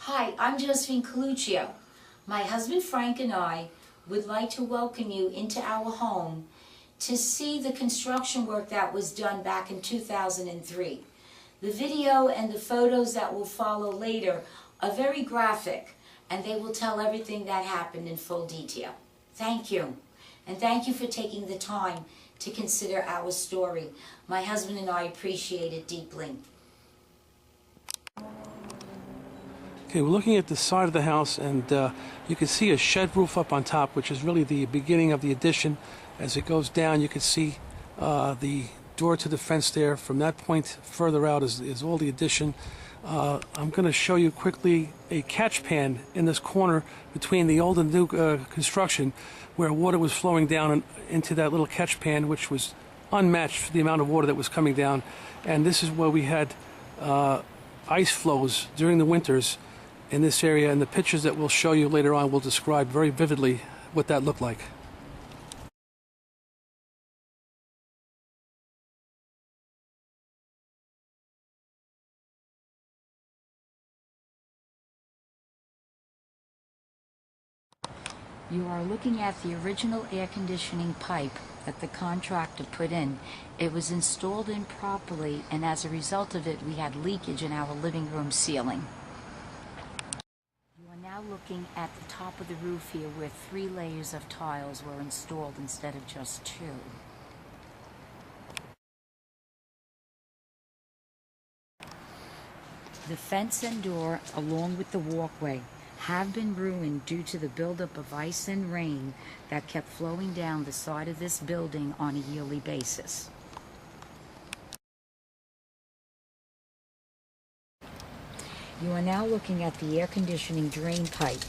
Hi, I'm Josephine Coluccio. My husband Frank and I would like to welcome you into our home to see the construction work that was done back in 2003. The video and the photos that will follow later are very graphic, and they will tell everything that happened in full detail. Thank you. And thank you for taking the time to consider our story. My husband and I appreciate it deeply. Okay, we're looking at the side of the house, and you can see a shed roof up on top, which is really the beginning of the addition. As it goes down, you can see the door to the fence there. From that point further out is all the addition. I'm going to show you quickly a catch pan in this corner between the old and new construction, where water was flowing down into that little catch pan, which was unmatched for the amount of water that was coming down. And this is where we had ice flows during the winters in this area, and the pictures that we'll show you later on will describe very vividly what that looked like. You are looking at the original air conditioning pipe that the contractor put in. It was installed improperly, and as a result of it, we had leakage in our living room ceiling. You are now looking at the top of the roof here, where 3 layers of tiles were installed instead of just 2. The fence and door, along with the walkway, have been ruined due to the buildup of ice and rain that kept flowing down the side of this building on a yearly basis. You are now looking at the air conditioning drain pipe.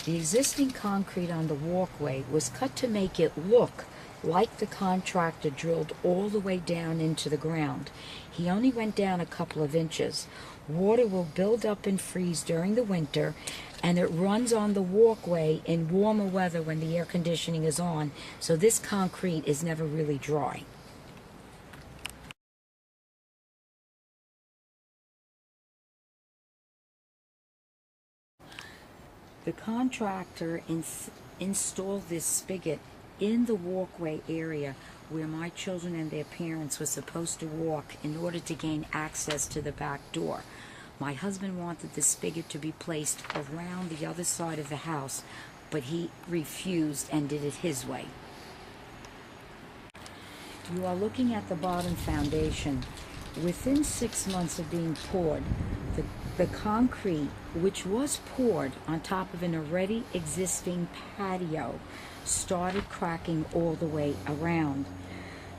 The existing concrete on the walkway was cut to make it look like the contractor drilled all the way down into the ground. He only went down a couple of inches. Water will build up and freeze during the winter, and it runs on the walkway in warmer weather when the air conditioning is on, so this concrete is never really dry. The contractor installed this spigot in the walkway area where my children and their parents were supposed to walk in order to gain access to the back door. My husband wanted the spigot to be placed around the other side of the house, but he refused and did it his way. You are looking at the bottom foundation. Within 6 months of being poured, the concrete, which was poured on top of an already existing patio, started cracking all the way around.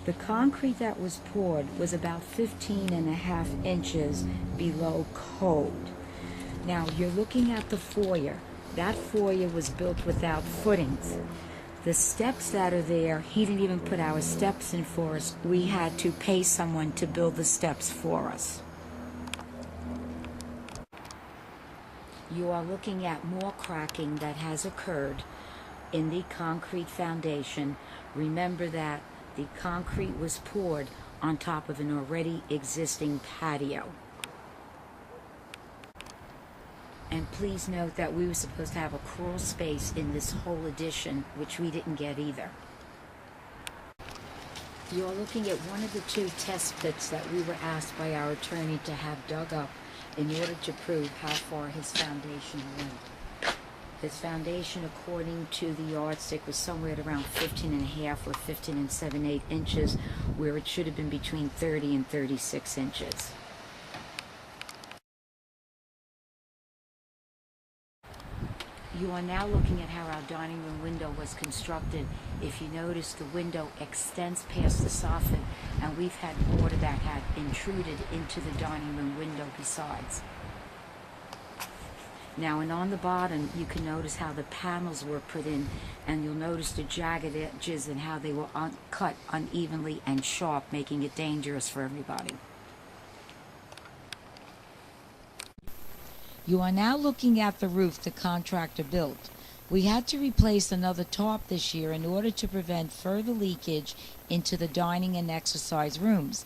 The concrete that was poured was about 15.5 inches below code. Now you're looking at the foyer. That foyer was built without footings. The steps that are there, he didn't even put our steps in for us. We had to pay someone to build the steps for us. You are looking at more cracking that has occurred in the concrete foundation. Remember that the concrete was poured on top of an already existing patio. And please note that we were supposed to have a crawl space in this whole addition, which we didn't get either. You're looking at one of the 2 test pits that we were asked by our attorney to have dug up in order to prove how far his foundation went. His foundation, according to the yardstick, was somewhere at around 15.5 or 15 7/8 inches, where it should have been between 30 and 36 inches. You are now looking at how our dining room window was constructed. If you notice, the window extends past the soffit, and we've had water that had intruded into the dining room window besides. Now, and on the bottom, you can notice how the panels were put in, and you'll notice the jagged edges and how they were cut unevenly and sharp, making it dangerous for everybody. You are now looking at the roof the contractor built. We had to replace another tarp this year in order to prevent further leakage into the dining and exercise rooms.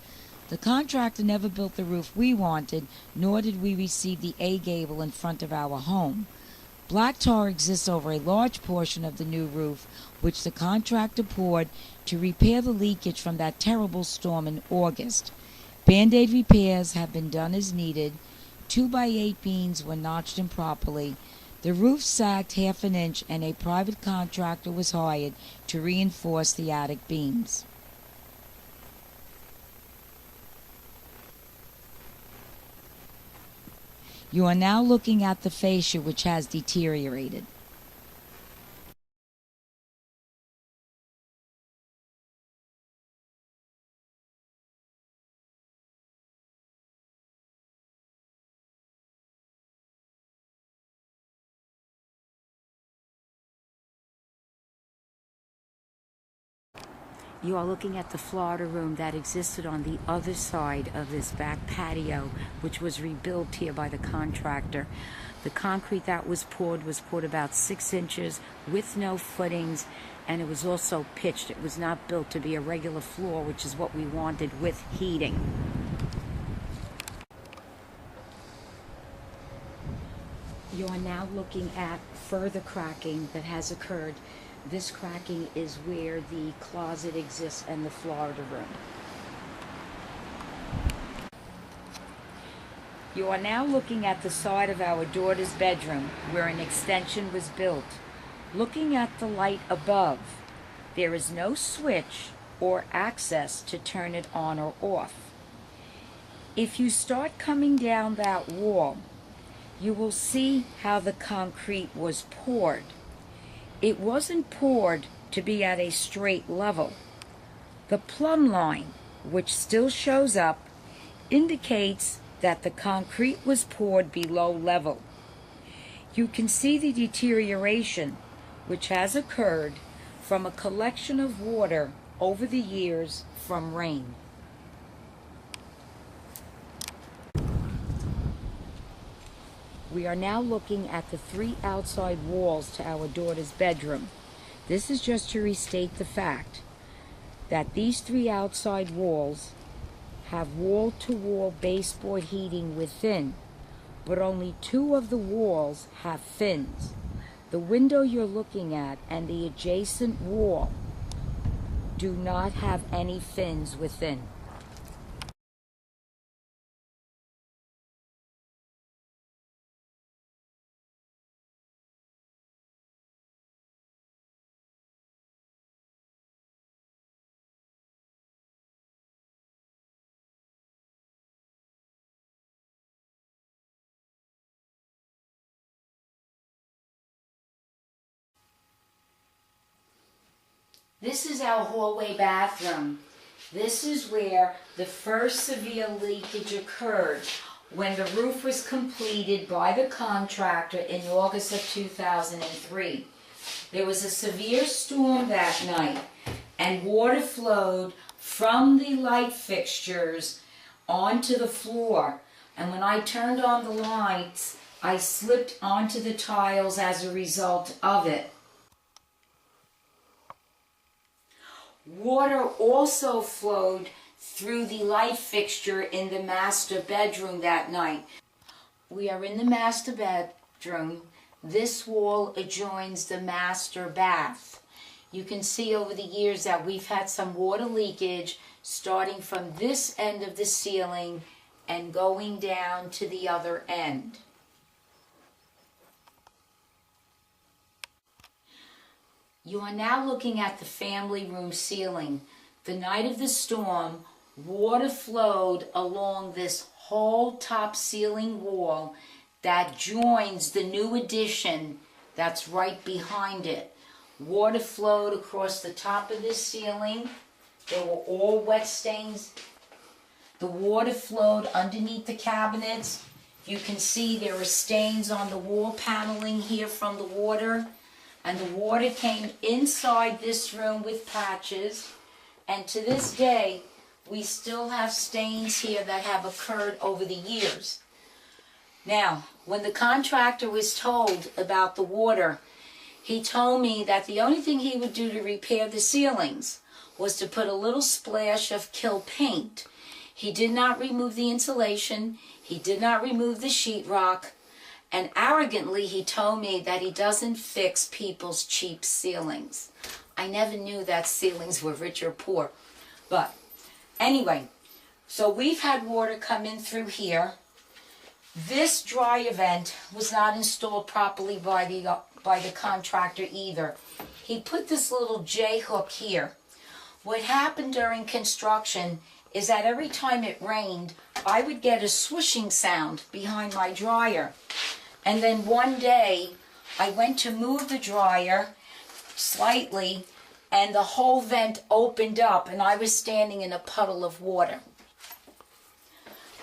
The contractor never built the roof we wanted, nor did we receive the A gable in front of our home. Black tar exists over a large portion of the new roof, which the contractor poured to repair the leakage from that terrible storm in August. Band-aid repairs have been done as needed. 2x8 beams were notched improperly. The roof sagged half an inch, and a private contractor was hired to reinforce the attic beams. You are now looking at the fascia, which has deteriorated. You are looking at the Florida room that existed on the other side of this back patio, which was rebuilt here by the contractor. The concrete that was poured about 6 inches with no footings, and it was also pitched. It was not built to be a regular floor, which is what we wanted with heating. You are now looking at further cracking that has occurred. This cracking is where the closet exists and the Florida room. You are now looking at the side of our daughter's bedroom where an extension was built. Looking at the light above, there is no switch or access to turn it on or off. If you start coming down that wall, you will see how the concrete was poured. It wasn't poured to be at a straight level. The plumb line, which still shows up, indicates that the concrete was poured below level. You can see the deterioration which has occurred from a collection of water over the years from rain. We are now looking at the 3 outside walls to our daughter's bedroom. This is just to restate the fact that these 3 outside walls have wall-to-wall baseboard heating within, but only 2 of the walls have fins. The window you're looking at and the adjacent wall do not have any fins within. This is our hallway bathroom. This is where the first severe leakage occurred when the roof was completed by the contractor in August of 2003. There was a severe storm that night, and water flowed from the light fixtures onto the floor. And when I turned on the lights, I slipped onto the tiles as a result of it. Water also flowed through the light fixture in the master bedroom that night. We are in the master bedroom. This wall adjoins the master bath. You can see over the years that we've had some water leakage starting from this end of the ceiling and going down to the other end. You are now looking at the family room ceiling. The night of the storm, water flowed along this whole top ceiling wall that joins the new addition that's right behind it. Water flowed across the top of this ceiling. There were all wet stains. The water flowed underneath the cabinets. You can see there are stains on the wall paneling here from the water. And the water came inside this room with patches. And to this day, we still have stains here that have occurred over the years. Now, when the contractor was told about the water, he told me that the only thing he would do to repair the ceilings was to put a little splash of Kill paint. He did not remove the insulation. He did not remove the sheetrock. And arrogantly, he told me that he doesn't fix people's cheap ceilings. I never knew that ceilings were rich or poor. But anyway, so we've had water come in through here. This dryer vent was not installed properly by the contractor either. He put this little J hook here. What happened during construction is that every time it rained, I would get a swishing sound behind my dryer. And then one day, I went to move the dryer slightly, and the whole vent opened up, and I was standing in a puddle of water.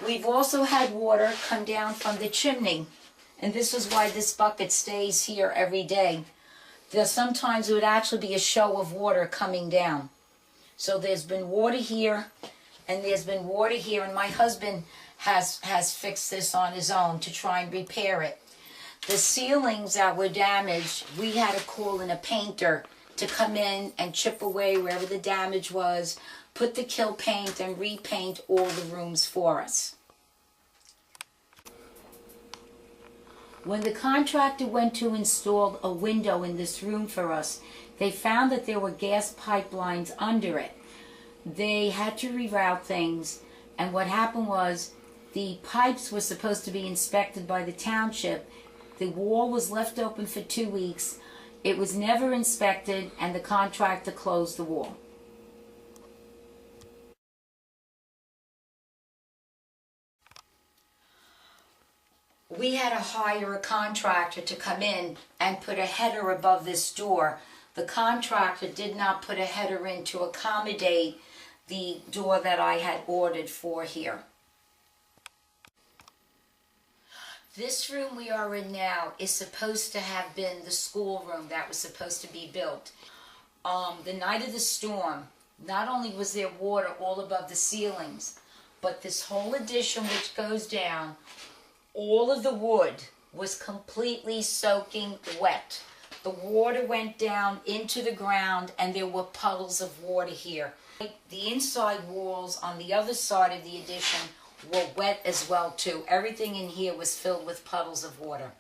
We've also had water come down from the chimney, and this is why this bucket stays here every day. Sometimes it would actually be a show of water coming down. So there's been water here, and there's been water here, and my husband has fixed this on his own to try and repair it. The ceilings that were damaged, we had to call in a painter to come in and chip away wherever the damage was, put the kill paint, and repaint all the rooms for us. When the contractor went to install a window in this room for us, they found that there were gas pipelines under it. They had to reroute things, and what happened was the pipes were supposed to be inspected by the township. The wall was left open for 2 weeks. It was never inspected, and the contractor closed the wall. We had to hire a contractor to come in and put a header above this door. The contractor did not put a header in to accommodate the door that I had ordered for here. This room we are in now is supposed to have been the schoolroom that was supposed to be built. The night of the storm, not only was there water all above the ceilings, but this whole addition which goes down, all of the wood was completely soaking wet. The water went down into the ground, and there were puddles of water here. The inside walls on the other side of the addition were wet as well too. Everything in here was filled with puddles of water.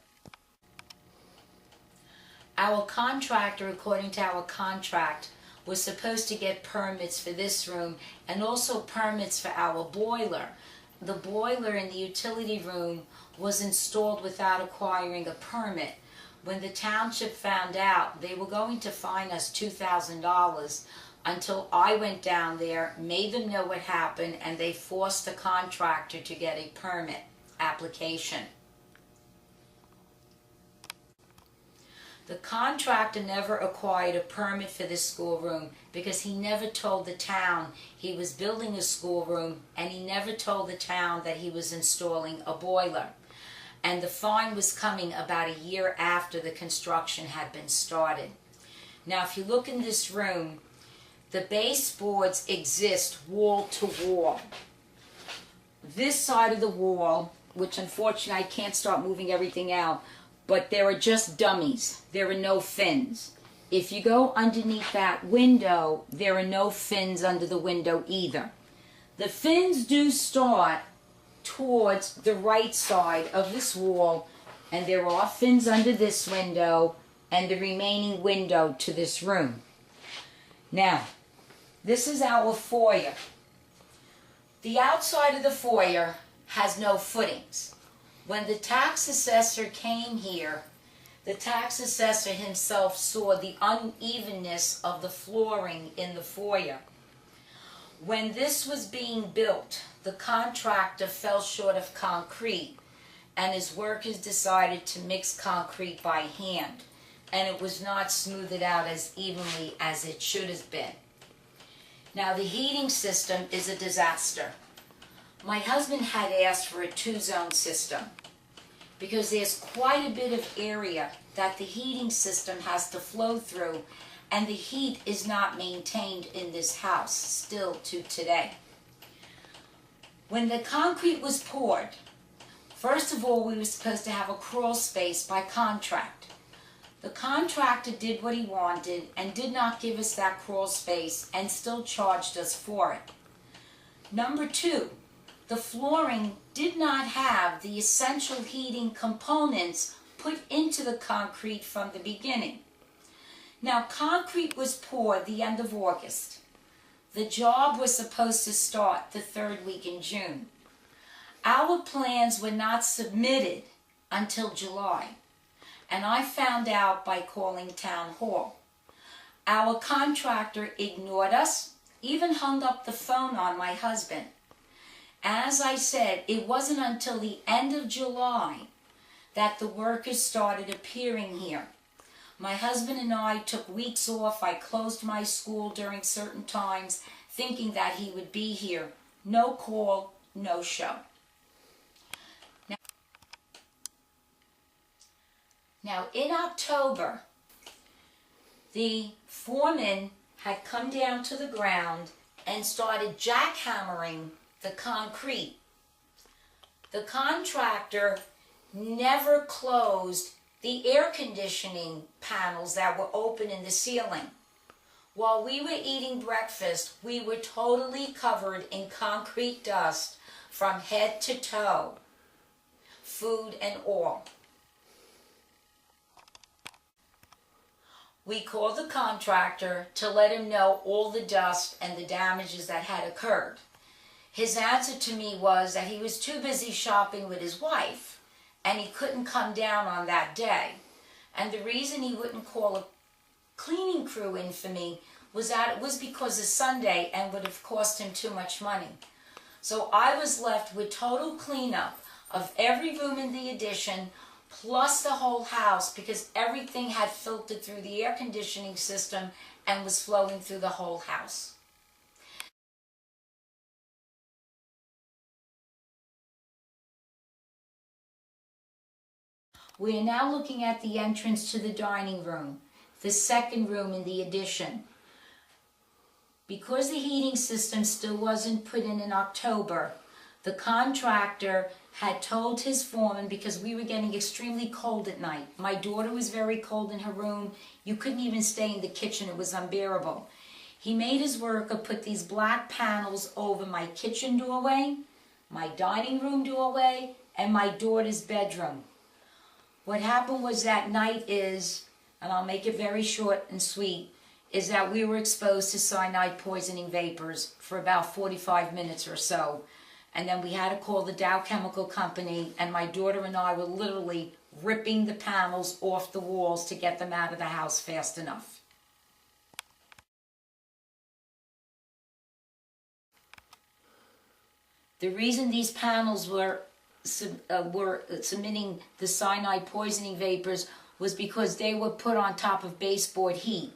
Our contractor, according to our contract, was supposed to get permits for this room and also permits for our boiler. The boiler in the utility room was installed without acquiring a permit. When the township found out, they were going to fine us $2,000 until I went down there, made them know what happened, and they forced the contractor to get a permit application. The contractor never acquired a permit for this schoolroom because he never told the town he was building a schoolroom, and he never told the town that he was installing a boiler. And the fine was coming about a year after the construction had been started. Now, if you look in this room, the baseboards exist wall to wall. This side of the wall, which unfortunately I can't start moving everything out, but there are just dummies. There are no fins. If you go underneath that window, there are no fins under the window either. The fins do start towards the right side of this wall, and there are fins under this window and the remaining window to this room. Now, this is our foyer. The outside of the foyer has no footings. When the tax assessor came here, the tax assessor himself saw the unevenness of the flooring in the foyer. When this was being built, the contractor fell short of concrete, and his workers decided to mix concrete by hand, and it was not smoothed out as evenly as it should have been. Now, the heating system is a disaster. My husband had asked for a 2-zone system because there's quite a bit of area that the heating system has to flow through, and the heat is not maintained in this house still to today. When the concrete was poured, first of all, we were supposed to have a crawl space by contract. The contractor did what he wanted and did not give us that crawl space and still charged us for it. Number 2, the flooring did not have the essential heating components put into the concrete from the beginning. Now, concrete was poured the end of August. The job was supposed to start the third week in June. Our plans were not submitted until July, and I found out by calling Town Hall. Our contractor ignored us, even hung up the phone on my husband. As I said, it wasn't until the end of July that the workers started appearing here. My husband and I took weeks off. I closed my school during certain times, thinking that he would be here. No call, no show. Now in October, the foreman had come down to the ground and started jackhammering the concrete. The contractor never closed the air conditioning panels that were open in the ceiling. While we were eating breakfast, we were totally covered in concrete dust from head to toe, food and all. We called the contractor to let him know all the dust and the damages that had occurred. His answer to me was that he was too busy shopping with his wife and he couldn't come down on that day. And the reason he wouldn't call a cleaning crew in for me was that it was because it's Sunday and would have cost him too much money. So I was left with total cleanup of every room in the addition, plus the whole house, because everything had filtered through the air conditioning system and was flowing through the whole house. We are now looking at the entrance to the dining room, the second room in the addition. Because the heating system still wasn't put in October, the contractor had told his foreman, because we were getting extremely cold at night. My daughter was very cold in her room. You couldn't even stay in the kitchen. It was unbearable. He made his worker put these black panels over my kitchen doorway, my dining room doorway, and my daughter's bedroom. What happened was that night is, and I'll make it very short and sweet, is that we were exposed to cyanide poisoning vapors for about 45 minutes or so. And then we had to call the Dow Chemical Company, and my daughter and I were literally ripping the panels off the walls to get them out of the house fast enough. The reason these panels were submitting the cyanide poisoning vapors was because they were put on top of baseboard heat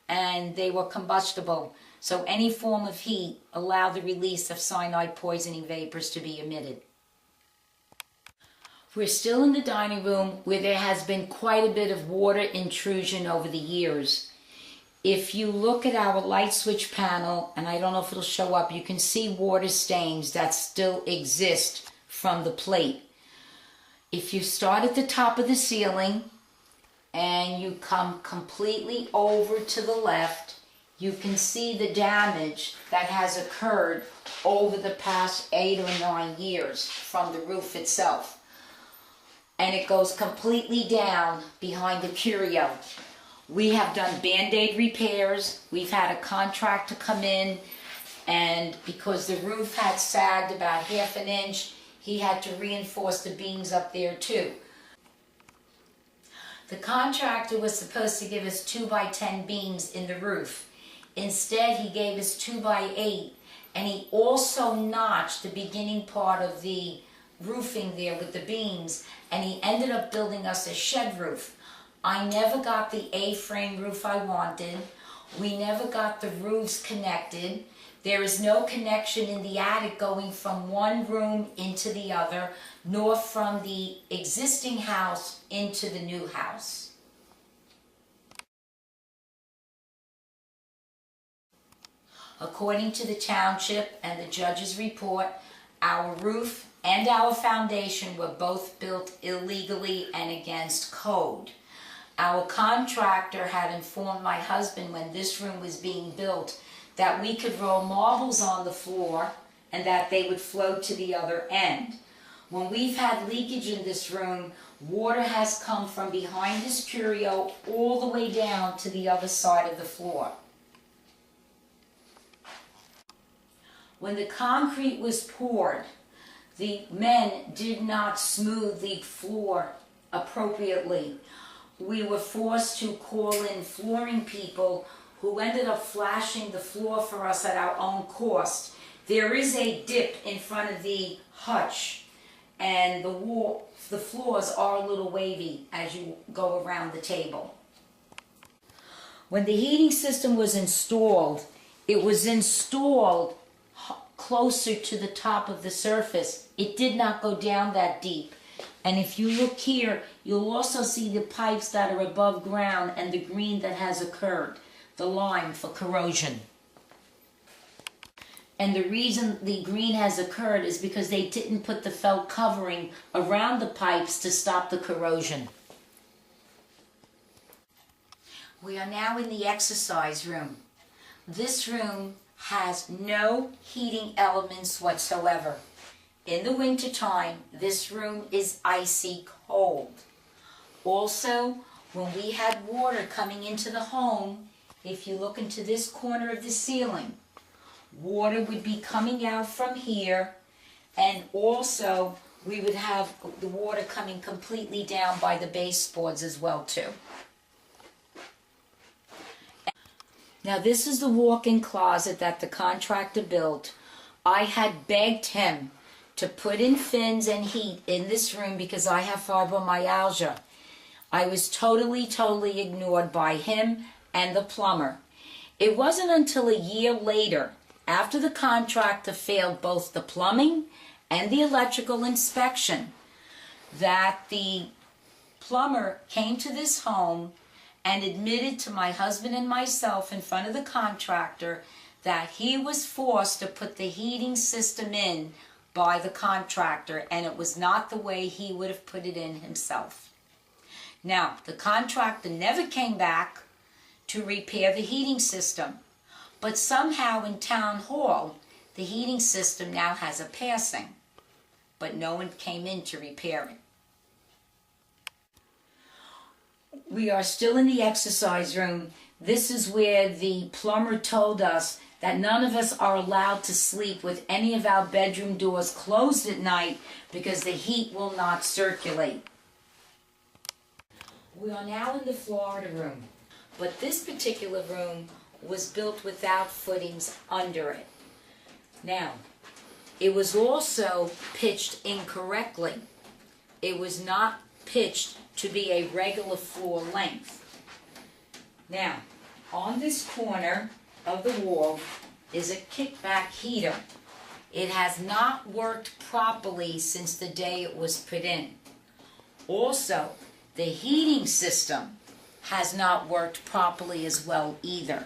and they were combustible. So any form of heat allowed the release of cyanide poisoning vapors to be emitted. We're still in the dining room where there has been quite a bit of water intrusion over the years. If you look at our light switch panel, and I don't know if it'll show up, you can see water stains that still exist from the plate. If you start at the top of the ceiling and you come completely over to the left, you can see the damage that has occurred over the past 8 or 9 years from the roof itself. And it goes completely down behind the curio. We have done Band-Aid repairs. We've had a contractor come in, and because the roof had sagged about 1/2 inch, he had to reinforce the beams up there too. The contractor was supposed to give us 2x10 beams in the roof. Instead, he gave us 2x8, and he also notched the beginning part of the roofing there with the beams, and he ended up building us a shed roof. I never got the A-frame roof I wanted. We never got the roofs connected. There is no connection in the attic going from one room into the other, nor from the existing house into the new house. According to the Township and the judge's report, our roof and our foundation were both built illegally and against code. Our contractor had informed my husband when this room was being built that we could roll marbles on the floor and that they would flow to the other end. When we've had leakage in this room, water has come from behind this curio all the way down to the other side of the floor. When the concrete was poured, the men did not smooth the floor appropriately. We were forced to call in flooring people who ended up flashing the floor for us at our own cost. There is a dip in front of the hutch, and the floors are a little wavy as you go around the table. When the heating system was installed, it was installed closer to the top of the surface. It did not go down that deep. And if you look here, you'll also see the pipes that are above ground and the green that has occurred, the lime for corrosion. And the reason the green has occurred is because they didn't put the felt covering around the pipes to stop the corrosion. We are now in the exercise room. This room has no heating elements whatsoever. In the wintertime, this room is icy cold. Also, when we had water coming into the home, if you look into this corner of the ceiling, water would be coming out from here, and also we would have the water coming completely down by the baseboards as well too. Now this is the walk-in closet that the contractor built. I had begged him to put in fins and heat in this room because I have fibromyalgia. I was totally ignored by him and the plumber. It wasn't until a year later, after the contractor failed both the plumbing and the electrical inspection, that the plumber came to this home and admitted to my husband and myself in front of the contractor that he was forced to put the heating system in by the contractor, and it was not the way he would have put it in himself. Now, the contractor never came back to repair the heating system, but somehow in town hall, the heating system now has a passing, but no one came in to repair it. We are still in the exercise room. This is where the plumber told us that none of us are allowed to sleep with any of our bedroom doors closed at night because the heat will not circulate. We are now in the Florida room, but this particular room was built without footings under it. Now, it was also pitched incorrectly. It was not pitched to be a regular floor length. Now, on this corner of the wall is a kickback heater. It has not worked properly since the day it was put in. Also, the heating system has not worked properly as well either.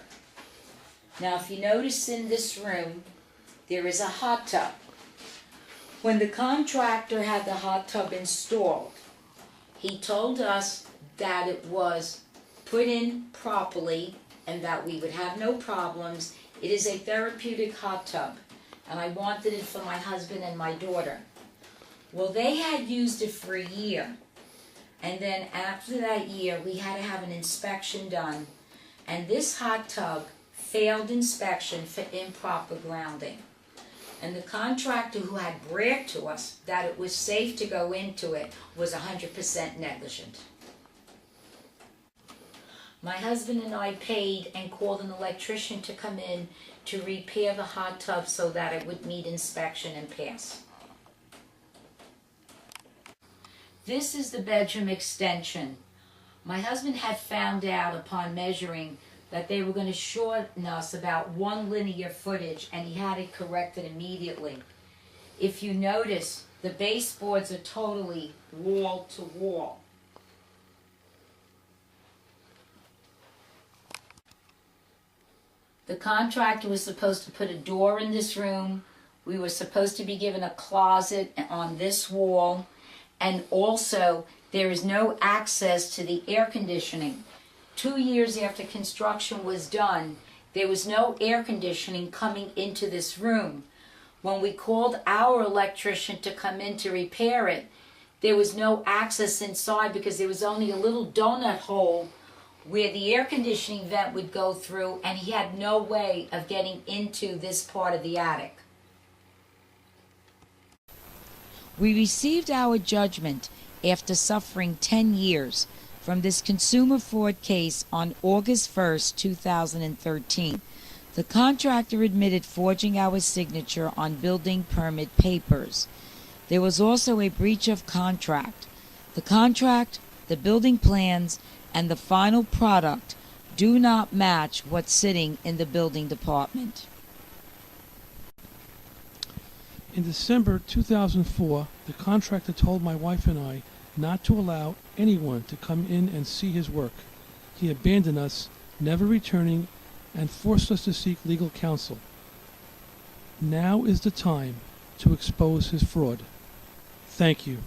Now, if you notice in this room, there is a hot tub. When the contractor had the hot tub installed, he told us that it was put in properly and that we would have no problems. It is a therapeutic hot tub, and I wanted it for my husband and my daughter. Well, they had used it for a year, and then after that year, we had to have an inspection done, and this hot tub failed inspection for improper grounding. And the contractor who had bragged to us that it was safe to go into it was 100% negligent. My husband and I paid and called an electrician to come in to repair the hot tub so that it would meet inspection and pass. This is the bedroom extension. My husband had found out upon measuring that they were going to shorten us about 1 linear footage, and he had it corrected immediately. If you notice, the baseboards are totally wall to wall. The contractor was supposed to put a door in this room. We were supposed to be given a closet on this wall, and also there is no access to the air conditioning. 2 years after construction was done, there was no air conditioning coming into this room. When we called our electrician to come in to repair it, there was no access inside because there was only a little donut hole where the air conditioning vent would go through, and he had no way of getting into this part of the attic. We received our judgment after suffering 10 years from this consumer fraud case on August 1st, 2013. The contractor admitted forging our signature on building permit papers. There was also a breach of contract. The contract, the building plans, and the final product do not match what's sitting in the building department. In December 2004, the contractor told my wife and I not to allow anyone to come in and see his work. He abandoned us, never returning, and forced us to seek legal counsel. Now is the time to expose his fraud. Thank you.